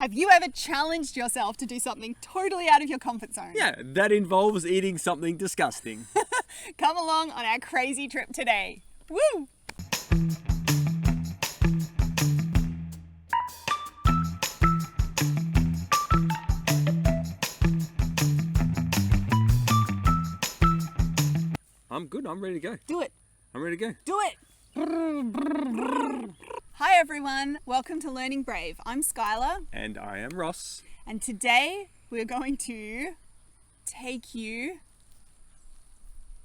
Have you ever challenged yourself to do something totally out of your comfort zone? Yeah, that involves eating something disgusting. Come along on our crazy trip today. Woo! I'm good. I'm ready to go. Do it. I'm ready to go. Do it. Hi everyone. Welcome to Learning Brave. I'm Skylar. And I am Ross. And today we're going to take you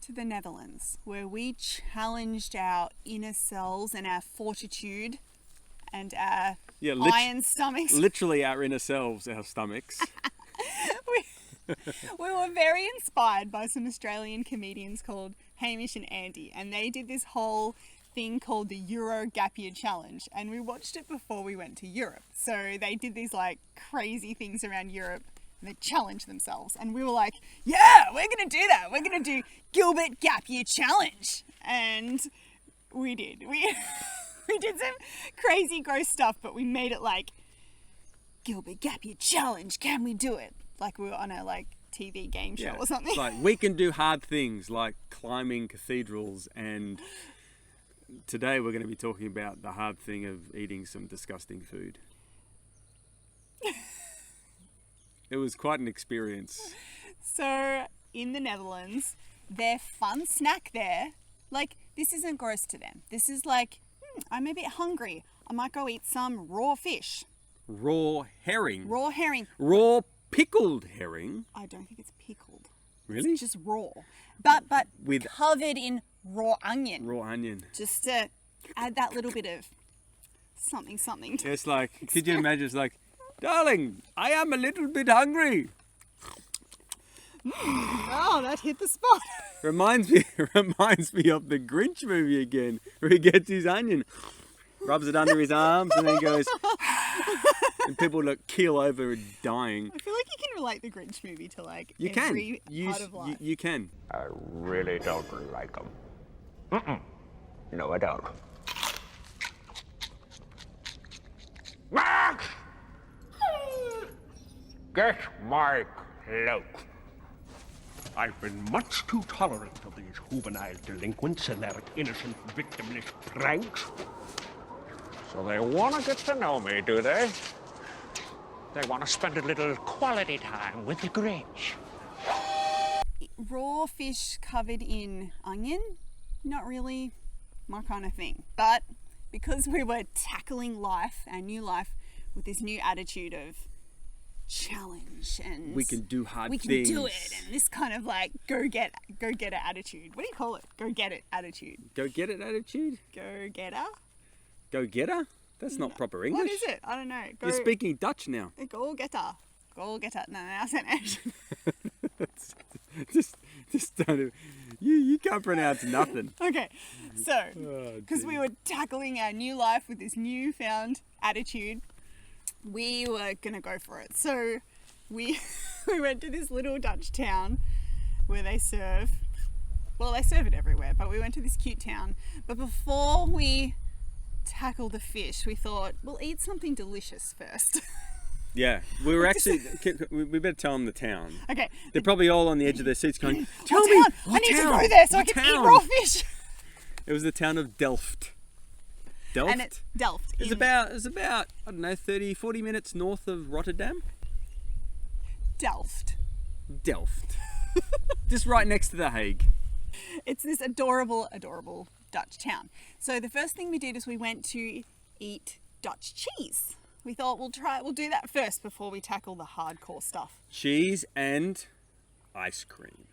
to the Netherlands, where we challenged our inner selves and our fortitude and our iron stomachs. Literally our inner selves, our stomachs. We were very inspired by some Australian comedians called Hamish and Andy, and they did this whole thing called the Euro Gap Year Challenge, and we watched it before we went to Europe. So they did these like crazy things around Europe and they challenged themselves, and we were like, yeah, we're gonna do that. We're gonna do GILBERT GAP Year Challenge. And we did. We did some crazy gross stuff, but we made it like GILBERT GAP Year Challenge. Can we do it? Like we were on a TV game show or something. It's like we can do hard things like climbing cathedrals, and today we're going to be talking about the hard thing of eating some disgusting food. It was quite an experience. So in the Netherlands, their fun snack there, this isn't gross to them. This is like, I'm a bit hungry. I might go eat some raw fish. Raw herring. Raw herring. Raw pickled herring. I don't think it's pickled. Really? It's just raw. But with covered in raw onion. Raw onion. Just to add that little bit of something to It's like, could you imagine, it's like, darling, I am a little bit hungry. Oh, that hit the spot. Reminds me of the Grinch movie again, where he gets his onion, rubs it under his arms, and then goes, and people keel over dying. I feel like you can relate the Grinch movie to every part of life. You can. I really don't like them. No, I don't. Max! Get my cloak. I've been much too tolerant of these juvenile delinquents and their innocent victimless pranks. So they want to get to know me, do they? They want to spend a little quality time with the Grinch. Raw fish covered in onion, not really my kind of thing. But because we were tackling life, our new life, with this new attitude of challenge and we can do hard things. We can do it, and this kind of go-getter attitude. What do you call it? Go-get-it attitude. Go-get-it attitude? Go-getter? Go-getter? That's not proper English. What is it? I don't know. You're speaking Dutch now. Go-getter. Go-getter. No, that's an action. just don't. You can't pronounce nothing. Okay, so because we were tackling our new life with this newfound attitude, we were gonna go for it. So we went to this little Dutch town where they serve it everywhere, but we went to this cute town. But before we tackle the fish, we thought we'll eat something delicious first. Yeah, we were actually. We better tell them the town. Okay, they're probably all on the edge of their seats, going, "Tell what me, town? I need to go there so I can eat raw fish." It was the town of Delft. Delft. And it's Delft. It's about I don't know 30-40 minutes north of Rotterdam. Delft. Just right next to The Hague. It's this adorable Dutch town. So the first thing we did is we went to eat Dutch cheese. We thought we'll do that first before we tackle the hardcore stuff. Cheese and ice cream.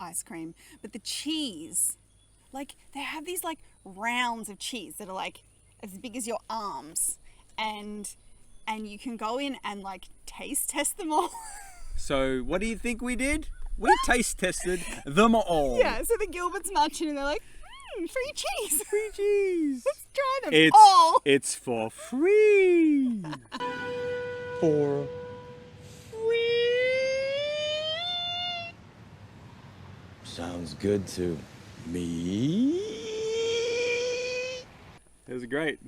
Ice cream. But the cheese, they have these rounds of cheese that are as big as your arms, and you can go in and taste test them all. So what do you think we did? We taste tested them all. Yeah, so the Gilberts marching and they're like, free cheese. Free cheese. Let's try them all. It's for free. For free. Sounds good to me. It was great.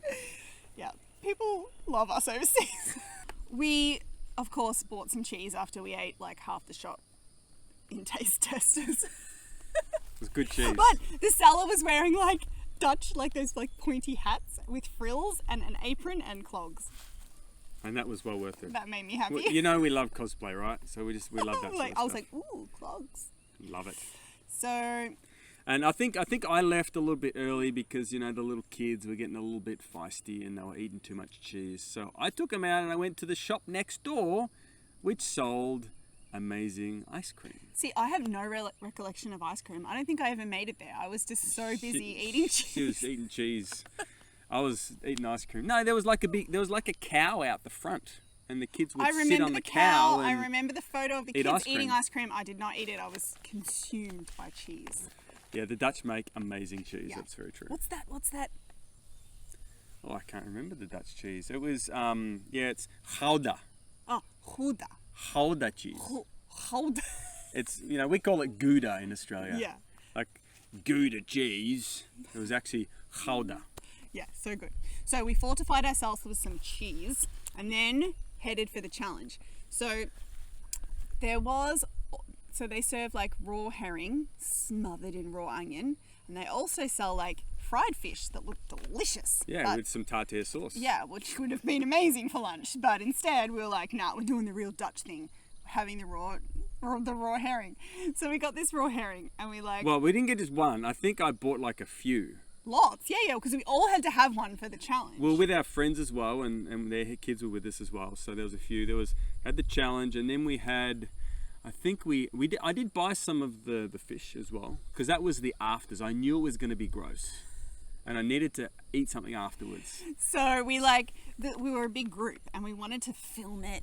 Yeah, people love us overseas. we, of course, bought some cheese after we ate like half the shop in taste testers. It was good cheese. But the seller was wearing like Dutch, like those like pointy hats with frills and an apron and clogs. And that was well worth it. That made me happy. Well, you know we love cosplay, right? So we love that like, sort of I was stuff. like, ooh, clogs. Love it. So And I think I left a little bit early because, you know, the little kids were getting a little bit feisty and they were eating too much cheese. So I took them out and I went to the shop next door, which sold amazing ice cream. see, I have no recollection of ice cream. I don't think I ever made it there. I was just so busy eating cheese. She was eating cheese. I was eating ice cream. No, there was like a cow out the front, and the kids would sit on the cow. I And remember the photo of the eat kids ice cream. eating ice cream. I did not eat it. I was consumed by cheese. yeah, the Dutch make amazing cheese. Yeah. That's very true. What's that? Oh, I can't remember the Dutch cheese. It was it's Gouda. Oh, Gouda. Gouda cheese. Gouda. It's, you know, we call it Gouda in Australia. Yeah. Like Gouda cheese. It was actually Gouda. Yeah, so good. So we fortified ourselves with some cheese and then headed for the challenge. So they serve like raw herring smothered in raw onion, and they also sell like fried fish that look delicious. Yeah, But- with some tartare sauce. yeah, which would have been amazing for lunch, but instead we were like, nah, we're doing the real Dutch thing, having the raw herring. So we got this raw herring, and we like Well, we didn't get just one. I think I bought like a few. lots, yeah, because we all had to have one for the challenge. Well, with our friends as well, and their kids were with us as well. So there was a few. Had the challenge, and then we had, I think I did buy some of the fish as well, because that was the afters. I knew it was going to be gross, and I needed to eat something afterwards. So we were a big group, and we wanted to film it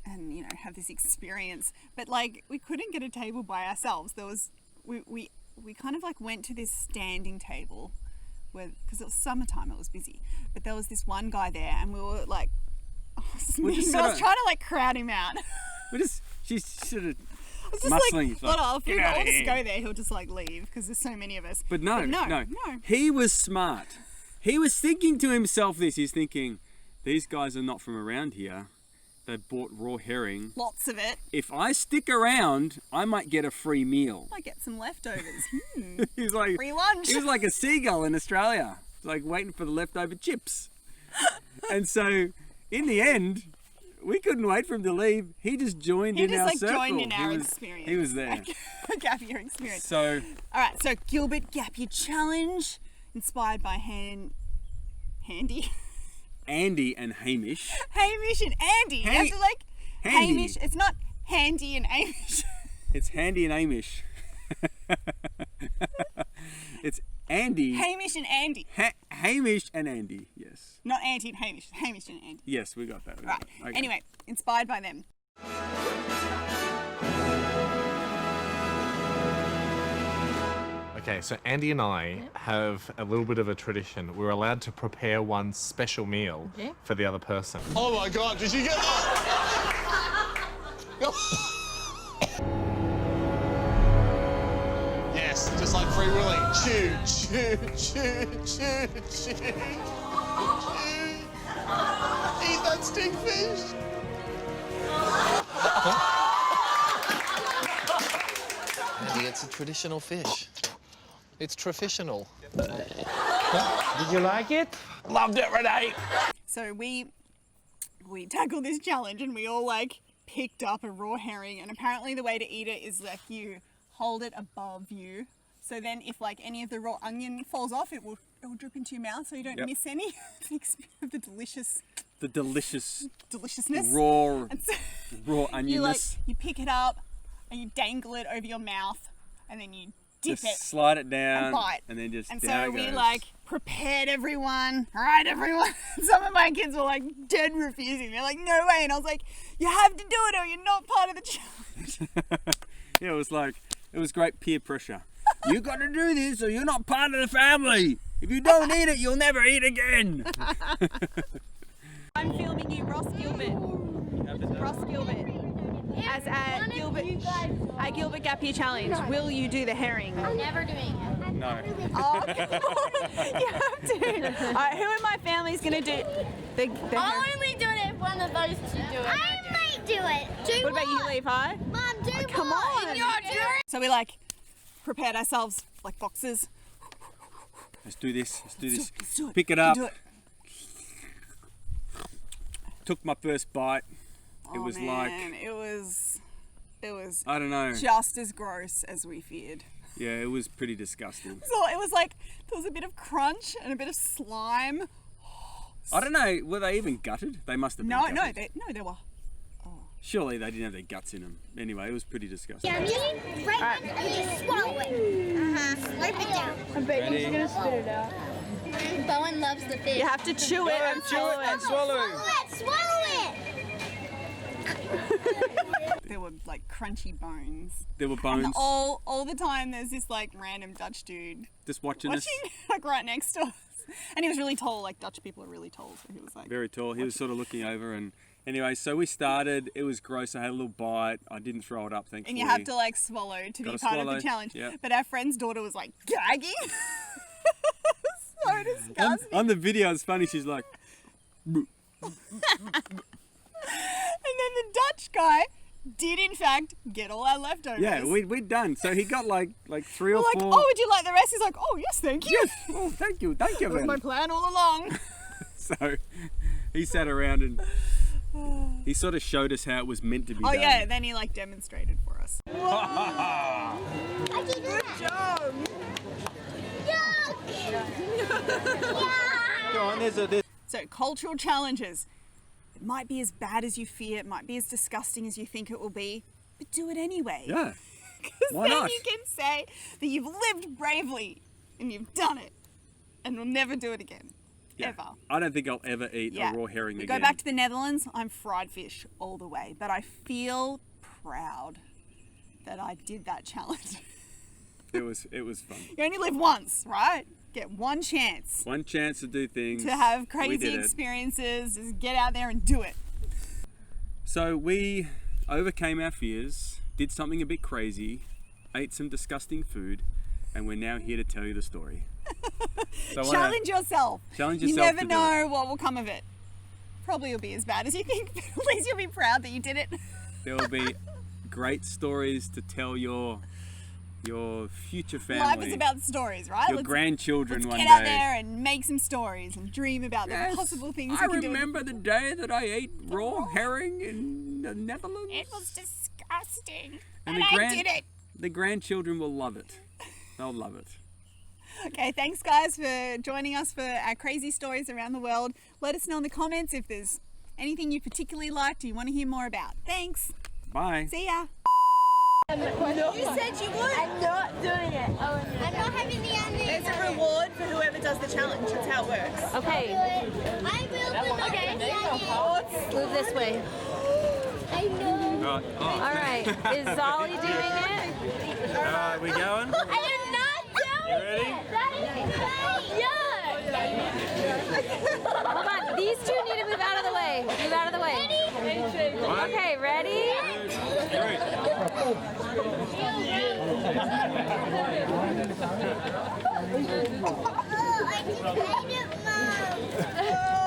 and, you know, have this experience, but like we couldn't get a table by ourselves. There was we kind of like went to this standing table because it was summertime, it was busy, but there was this one guy there, and we were like, I was trying to like crowd him out. She's sort of It's just muscling. like, It's like, well, if we "Get outta all just here." go there, he'll just like leave because there's so many of us. But no. no. He was smart. He was thinking to himself this. He's thinking, these guys are not from around here. They bought raw herring. Lots of it. If I stick around, I might get a free meal. Might get some leftovers. He's like, Free lunch. he was like a seagull in Australia, like waiting for the leftover chips. And so, in the end, we couldn't wait for him to leave. He just joined He in just our like circle. joined in our He was- experience. He was there. A gap year experience. So, All right, so Gilbert Gap Year Challenge, inspired by Handy, Andy and Hamish. Hamish and Andy. You have to like Handy. Hamish. It's not Handy and Hamish. It's Handy and Hamish. It's Andy. Hamish and Andy, Hamish and Andy. Yes. not Auntie and Hamish. Hamish and Andy. Yes, we got that. we Right. got that. Okay. Anyway, inspired by them. Okay, so Andy and I have a little bit of a tradition. We're allowed to prepare one special meal for the other person. Oh my God, did you get that? Yes, just like Free Willy. Chew, chew, chew, chew, chew, chew. Eat that stinkfish. Andy, it's a traditional fish. It's traditional. Did you like it? Loved it, Renee. So we tackled this challenge, and we all like picked up a raw herring, and apparently the way to eat it is like you hold it above you, so then if like any of the raw onion falls off, it will drip into your mouth, so you don't Yep. miss any of the deliciousness. raw And so raw you onionness. you pick it up and you dangle it over your mouth, and then you dip Just it slide it down and bite. and then just And down so it we goes. like prepared everyone. All right, everyone. Some of my kids were like dead refusing. They're like, no way. And I was like, you have to do it or you're not part of the challenge. Yeah, it was great peer pressure. You got to do this or you're not part of the family. If you don't eat it, you'll never eat again. I'm filming you, Ross Gilbert. Ross Gilbert. As at Gilbert Gap Year Challenge, will you do the herring? I'm never doing it. No. Oh, come on. You have to. All right, who in my family is going to do the I'll herring? only do it if one of those two do it. I might do it. Do What about you, Levi? Mom, do Come on. You're doing So we like prepared ourselves like boxes. Let's do this. Let's do this. Let's do it. Pick it You up. do it. Took my first bite. It Oh, was man, like, it was I don't know. just as gross as we feared. Yeah, it was pretty disgusting. So it was like there was a bit of crunch and a bit of slime. I don't know. Were they even gutted? They must have been No, gutted. they were. Surely they didn't have their guts in them. Anyway, it was pretty disgusting. Yeah, just right and just swallow it. Slurp it down. I bet you're gonna spit it out. Bowen loves the fish. You have to chew it and swallow it. Swallow it! There were like crunchy bones. There were bones And all the time there's this like random Dutch dude just watching us. like right next to us. And he was really tall, like Dutch people are really tall, so he was like Very tall. He was sort of looking over and anyway, so we started. It was gross. I had a little bite. I didn't throw it up, thankfully. and you have to like swallow to be Gotta part of swallow, the challenge. yeah. But our friend's daughter was like gagging. So disgusting. On the video, it's funny. She's like, And then the Dutch guy did in fact get all our leftovers. yeah, we'd done. So he got like 3 We're or like, 4. oh, would you like the rest? He's like, oh, yes, thank you. Yes. Oh, thank you. Thank you. That was man. my plan all along. So he sat around and he sort of showed us how it was meant to be Oh done. yeah, then he like demonstrated for us. I did Good job. Go on, So cultural challenges. It might be as bad as you fear, it might be as disgusting as you think it will be, but do it anyway. Yeah. Because Why then not? you can say that you've lived bravely and you've done it and will never do it again. Yeah. Ever. I don't think I'll ever eat Yeah. a raw herring We again. go back to the Netherlands, I'm fried fish all the way, but I feel proud that I did that challenge. It was fun. You only live once, right? Get one chance One chance to do things. to have We crazy did it. experiences. Just get out there and do it. So we overcame our fears, did something a bit crazy, ate some disgusting food, and we're now here to tell you the story. So I wanna Challenge yourself. challenge You yourself never to do know what will come of it. Probably will be as bad as you think, but at least you'll be proud that you did it. There will be great stories to tell your future family. Life is about stories, right? your grandchildren let's one get day. out there and make some stories and dream about the Yes, possible things I we can do. remember the day that I ate raw herring in the Netherlands. It was disgusting, And but the I did it. The grandchildren will love it. They'll love it. Okay, thanks guys for joining us for our crazy stories around the world. Let us know in the comments if there's anything you particularly liked or you want to hear more about. Thanks. Bye. See ya. You said you would. I'm not doing it. Oh, I'm not having the onion. There's a reward for whoever does the challenge. That's how it works. Okay, I will, but not Okay. the onion. move this way. I know. All right, is Zolly doing it? Alright, we going? I am not doing ready? it. That is great. Yeah. Hold on, these two need to move out of the way. Move out of the way. Okay, ready? Oh, I just made it, Mom.